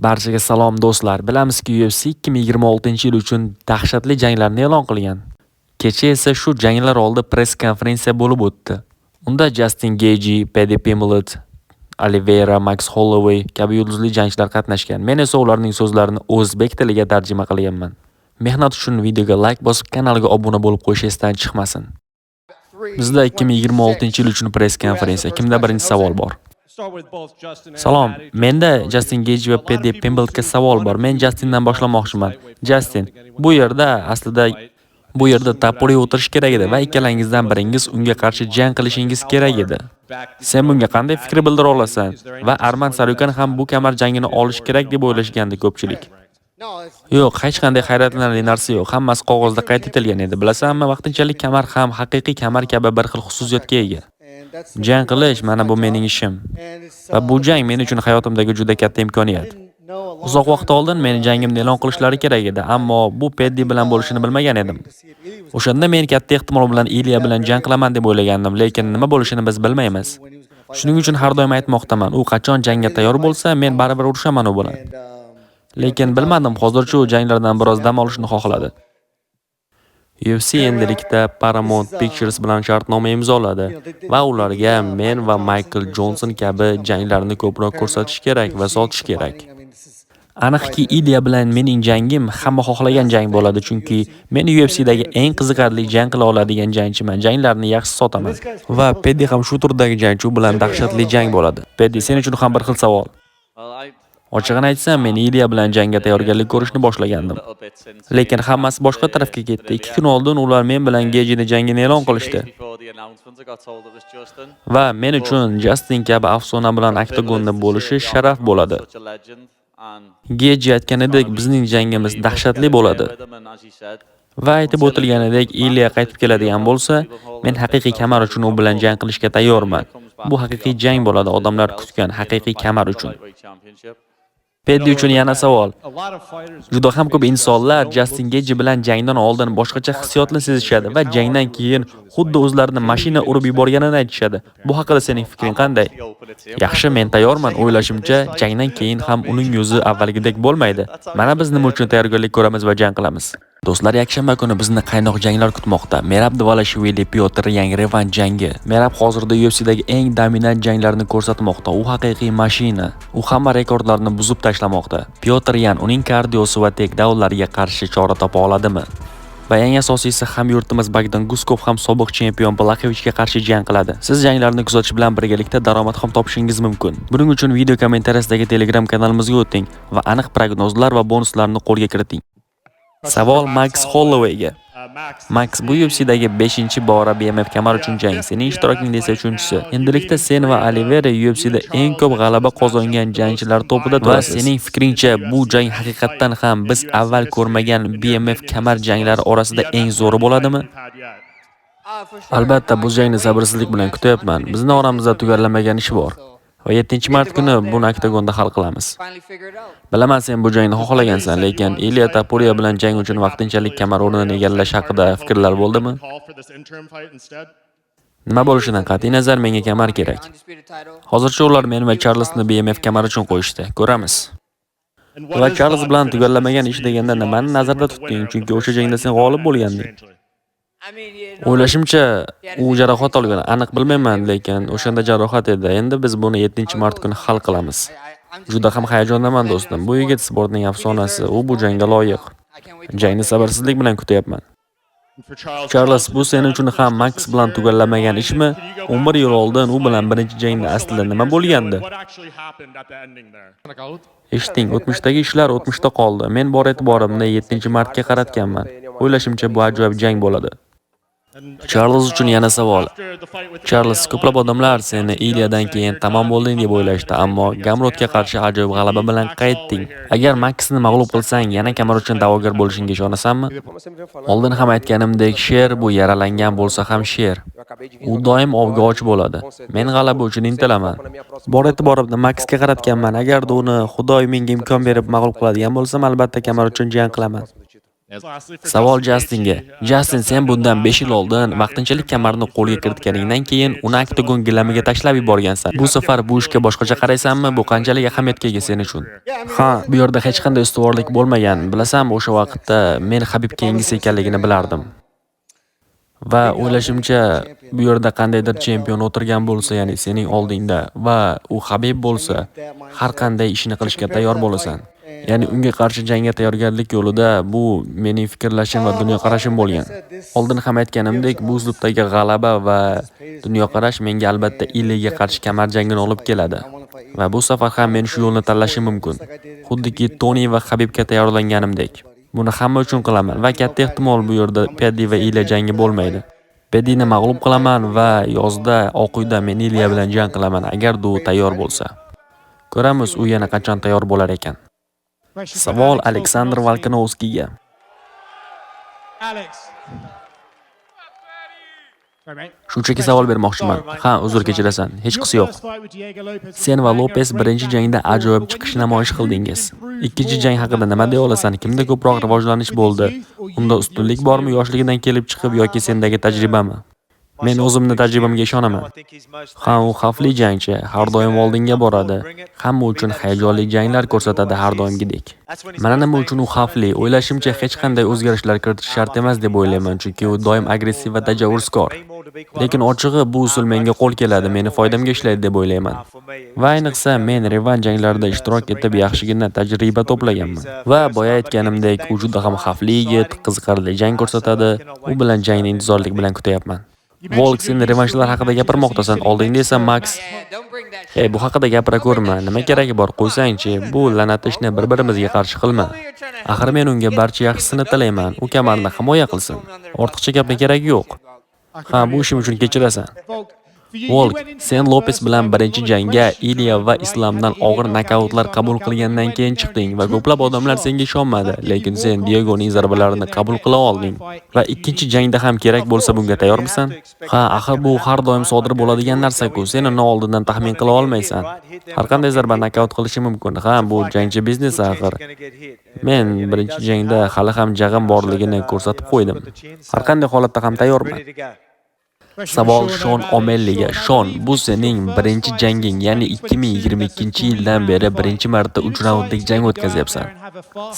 Barchaga salom do'stlar. Bilamizki, UFC 2026-yil uchun dahshatli janglarni e'lon qilgan. Kecha esa shu janglar oldi press konferensiya bo'lib o'tdi. Unda Justin Gaethje, Paddy Pimblett, Oliveira, Max Holloway kabi yulduzli jangchilar qatnashgan. Men esa ularning so'zlarini o'zbek tiliga tarjima qilganman. Mehnat uchun videoga like bosib, kanalga obuna bo'lib qo'yish esdan chiqmasin. Bizda 2026-yil uchun press konferensiya. Kimda birinchi savol bor? Salom, menda Justin Gaethje va Paddy Pimblettga savol bor. Men Justindan boshlamoqchiman. Justin, bu yerda taporiy o'tirish kerak edi va ikkalangizdan biringiz unga qarshi jang qilishingiz kerak edi. Sen bunga qanday fikr bildira olasan? Va Arman Sarukan ham bu kamar jangini olish kerak deb o'ylashgandi ko'pchilik. Yo'q, hech qanday hayratlanarli narsa yo'q. Hammasi qog'ozda qayd etilgan edi. Bilasanmi, vaqtinchalik kamar ham haqiqiy kamar kabi bir xil xususiyatga ega. Jang qilish mana bu mening ishim. Va bu jang men uchun hayotimdagi juda katta imkoniyat. Uzoq vaqt oldin meni jangimni e'lon qilishlari kerak edi, ammo bu Paddy bilan bo'lishini bilmagan edim. O'shanda men katta ehtimol bilan Ilya bilan jang qilaman deb o'ylagandim, lekin nima bo'lishini biz bilmaymiz. Shuning uchun har doim aytmoqdaman, u qachon jangga tayyor bo'lsa, men baribir urushaman u bilan. Lekin bilmadim, hozircha u janglardan biroz dam olishni xohladi. UFC endilikda Paramount Pictures bilan shartnoma imzoladi va ularga men va Michael Johnson kabi janglarni ko'proq ko'rsatish kerak va sotish kerak. Aniqki, Ilya bilan mening jangim hamma xohlagan jang bo'ladi, chunki men UFCdagi eng qiziqarli jang qila oladigan jangchiman. Janglarni yaxshi sotaman. Va Paddy ham shu turdagi jangchi bilan dahshatli jang bo'ladi. Paddy, sen uchun ham bir xil savol. Ochig'ini aytsam, men Ilya bilan jangga tayyorgarlik ko'rishni boshlagandim. Lekin hammasi boshqa tarafga ketdi. 2 kun oldin ular men bilan Gaethje'ning jangini e'lon qilishdi. Va men uchun Justin kabi afsona bilan oktagonda bo'lishi sharaf bo'ladi. Gaethje aytganidek, bizning jangimiz dahshatli bo'ladi. Va aytib o'tilganidek, Ilya qaytib keladigan bo'lsa, men haqiqiy kamar uchun u bilan jang qilishga tayyorman. Bu haqiqiy jang bo'ladi, odamlar kutgan haqiqiy kamar uchun. Paddy uchun yana savol. Juda ham ko'p insonlar Justin Gaethje bilan jangdan oldin boshqacha hissiyotni sezishadi va jangdan keyin xuddi o'zlarini mashina urib yuborganini aytishadi. Bu haqida sening fikring qanday? Yaxshi, men tayyorman. O'ylashimcha, jangdan keyin ham uning yuzi avvalgidek bo'lmaydi. Mana biz nima uchun tayyorgarlik ko'ramiz va jang qilamiz. Do'stlar, yakshanba kuni bizni qaynoq janglar kutmoqda. Merab Dvalishvili Pyotr yangi revansh jangi. Merab hozirda UFCdagi eng dominant janglarni ko'rsatmoqda. U haqiqiy mashina. U hamma rekordlarni buzib tashlamoqda. Pyotr uning kardiosi va takedownlariga qarshi chora topa oladimi? Va eng asosiysi, ham yurtimiz Bogdan Guskov ham sobiq chempion Blakovichga qarshi jang qiladi. Siz janglarni kuzatish bilan birgalikda daromad ham topishingiz mumkin. Buning uchun video kommentariyadagi Telegram kanalimizga o'ting va aniq prognozlar va bonuslarni qo'lga kiriting. Savol Max Hollowayga. Max, bu UFCdagi 5-bora BMF kamar uchun jang. Sening ishtirokingda esa 3-si. Endilikda sen va Oliveira UFCda eng ko'p g'alaba qozongan jangchilar topida turasiz. Va sening fikringcha, bu jang haqiqatan ham biz avval ko'rmagan BMF kamar janglari orasida eng zo'ri bo'ladimi? Albatta, bu jangni sabrsizlik bilan kutyapman. Bizning oramizda tugallamagan ish bor. Va 7-mart kuni buni oktagonda hal qilamiz. Bilaman, sen bu jangni xohlagansan, lekin Ilya Topuria bilan jang uchun vaqtinchalik kamar o'rnini egallash haqida fikrlar bo'ldimi? Nima bo'lishidan qat'iy nazar menga kamar kerak. Hozircha ular men va Charlesni BMF kamar uchun qo'yishdi. Ko'ramiz. Va Charles bilan tugallamagan ish deganda nimani nazarda tutding? Chunki o'sha jangda sen g'olib bo'lganding. O'ylashimcha, u jarohat olgan, aniq bilmayman, lekin o'shanda jarohat edi. Endi biz buni 7-mart kuni hal qilamiz. Juda ham hayajondaman do'stim. Bu yigit sportning afsonasi, u bu jangga loyiq. Jangni sabrsizlik bilan kutyapman. Charles, bu sen uchun ham Max bilan tugallamagan ishmi? 11 yil oldin u bilan birinchi jangda aslida nima bo'lgandi? Eshiting, o'tmishdagi ishlar o'tmishda qoldi. Men bor e'tiborimni 7-martga qaratganman. O'ylashimcha, bu ajoyib jang bo'ladi. Charles uchun yana savol. Charles, ko'plab odamlar seni Ilyadan keyin tamom bo'lding deb o'ylashdi, ammo Gamrotga qarshi ajoyib g'alaba bilan qaytding. Agar Maxni mag'lub qilsang, yana kamar uchun da'vogar bo'lishingga ishonasanmi? Oldin ham aytganimdek, sher bu yaralangan bo'lsa ham sher. U doim ovga och bo'ladi. Men g'alaba uchun intilaman. Bor e'tiborimni Maxga qaratganman. Agar uni Xudoy menga imkon berib mag'lub qiladigan bo'lsam, albatta kamar uchun jang qilaman. Savol Jastinga. Jastin, sen bundan 5 yil oldin vaqtinchalik kamarni qo'lga kiritganingdan keyin uni oktagon gilamiga tashlab yuborgansan. Bu safar bu ishga boshqacha qaraysanmi? Bu qanchalik ahamiyatga ega sen uchun? Ha, bu yerda hech qanday ustuvorlik bo'lmagan. Bilasanmi, o'sha vaqtda men Habibga yengisi ekanligini bilardim. Va o'ylashimcha, bu yerda qandaydir chempion o'tirgan bo'lsa, ya'ni sening oldingda va u Habib bo'lsa, har qanday ishni qilishga tayyor bo'lasan. Ya'ni unga qarshi jangga tayyorgarlik yo'lida bu mening fikrlashim va dunyoqarashim bo'lgan. Oldin ham aytganimdek, bu uslubdagi g'alaba va dunyoqarash menga albatta Ilyaga qarshi kamar jangini olib keladi. Va bu safar ham men shu yo'lni tanlashim mumkin. Xuddiki Toni va Habibga tayyorlanganimdek. Buni hamma uchun qilaman va katta ehtimol bu yerda Paddy va Ilya jangi bo'lmaydi. Paddyni mag'lub qilaman va yozda Oq uyda men Ilya bilan jang qilaman agar u tayyor bo'lsa. Ko'ramiz u yana qachon tayyor bo'lar ekan. Savol Aleksandr Volkanovskiga. Shunchaki savol bermoqchiman. Ha, uzr kechirasan. Hech qisi yo'q. Sen va Lopes birinchi jangda ajoyib chiqish namoyish qildingiz. Ikkinchi jang haqida nima deya olasan? Kimda ko'proq rivojlanish bo'ldi? Unda ustunlik bormi yoshligidan kelib chiqib yoki sendagi tajribami? Men o'zimning tajribamga ishonaman. Ha, u xavfli jangchi, har doim oldinga boradi. Hamma uchun hayajonli janglar ko'rsatadi har doimgidek. Mana nima uchun u xavfli? O'ylashimcha hech qanday o'zgarishlar kiritish shart emas deb o'ylayman, chunki u doim agressiv va tajovuzkor. Lekin ochig'i bu usul menga qo'l keladi, meni foydamga ishlaydi deb o'ylayman. Va ayniqsa men revansh janglarida ishtirok etib yaxshigina tajriba to'plaganman. Va boya aytganimdek, u juda ham xavfli yigit, qiziqarli jang ko'rsatadi. U bilan jangni intizorlik bilan kutyapman. Volk, sen revanshlar haqida gapirmoqdasan, oldingda esa Max. Hey, bu haqida gapira ko'rma, nima keragi bor, qo'ysangchi, bu la'nat ishni bir-birimizga qarshi qilma. Axir men unga barcha yaxshisini tilayman, u kamarni himoya qilsin. Ortiqcha gapning keragi yo'q. Ha, bu ishim uchun kechirasan. Volk, sen Lopes bilan birinchi jangga Ilya va Islomdan og'ir nokautlar qabul qilgandan keyin chiqding va ko'plab odamlar senga ishonmadi, lekin sen Diegoning zarbalarini qabul qila olding va ikkinchi jangda ham kerak bo'lsa bunga tayyormisan? Ha, axir bu har doim sodir bo'ladigan narsa-ku, sen uni oldindan taxmin qila olmaysan. Har qanday zarba nokaut qilishi mumkin. Ha, bu jangchi biznesi axir. Men birinchi jangda hali ham jag'im borligini ko'rsatib qo'ydim. Har qanday holatda ham tayyorman. Savol Shon O'Melliga. Shon, bu sening birinchi janging, ya'ni 2022-yildan beri birinchi marta 3 raundlik jang o'tkazyapsan.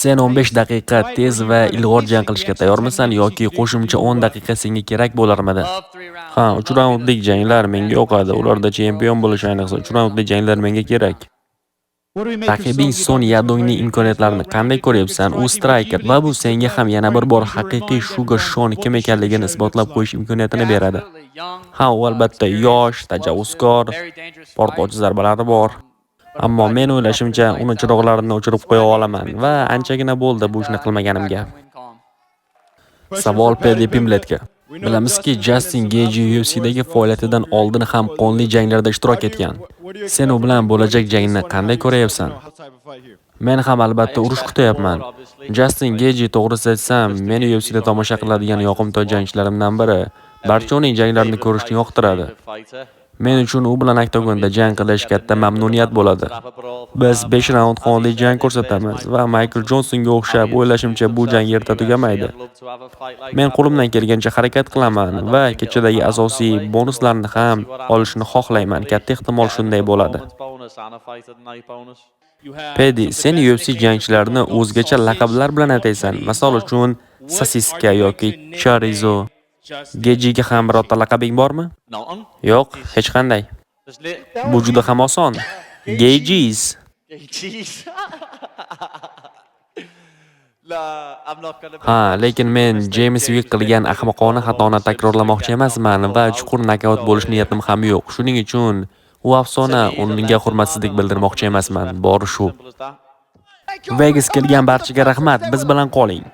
Sen 15 daqiqa tez va ilg'or jang qilishga tayyormisan yoki qo'shimcha 10 daqiqa senga kerak bo'larmidi? Ha, 3 raundlik janglar menga yoqadi. Ularda chempion bo'lish ayniqsa 3 raundlik janglar menga kerak. Raqibing Son Yadongning imkoniyatlarini qanday ko'ryapsan? U striker va bu senga ham yana bir bor haqiqiy Sugar Shon kim ekanligini isbotlab qo'yish imkoniyatini beradi. Ha, u albatta yosh, tajovuzkor, portlovchi zarbalari bor. Ammo men o'ylashimcha, uni chiroqlarini o'chirib qo'ya olaman va anchagina bo'ldi bu ishni qilmaganimga. Savol Paddy Pimblettga. Bilamizki, Justin Gaethje UFC'dagi faoliyatidan oldin ham qonli janglarda ishtirok etgan. Sen u bilan bo'lajak jangni qanday ko'ryapsan? Men ham albatta urush kutyapman. Justin Gaethje to'g'risi aytsam, meni UFC'da tomosha qiladigan yoqimtoy jangchilarimdan biri. Barcha uning janglarini ko'rishni yoqtiradi. Men uchun u bilan oktagonda jang qilish katta mamnuniyat bo'ladi. Biz 5 raund qonli jang ko'rsatamiz va Michael Johnsonga o'xshab o'ylashimcha bu jang erta tugamaydi. Men qo'limdan kelgancha harakat qilaman va kechadagi asosiy bonuslarni ham olishni xohlayman. Katta ehtimol shunday bo'ladi. Paddy, sen UFC jangchilarini o'zgacha laqablar bilan ataysan. Misol uchun, Sasiska yoki Chorizo. Gaethjega ham birorta laqabing bormi? Yo'q, hech qanday. Bu juda ham oson. Gaethjes. Ha, lekin men James Wick qilgan ahmoqona xatoni takrorlamoqchi emasman va chuqur nokaut bo'lish niyatim ham yo'q. Shuning uchun u afsona, unga hurmatsizlik bildirmoqchi emasman. Bori shu. Vegas kelgan barchaga rahmat, biz bilan qoling.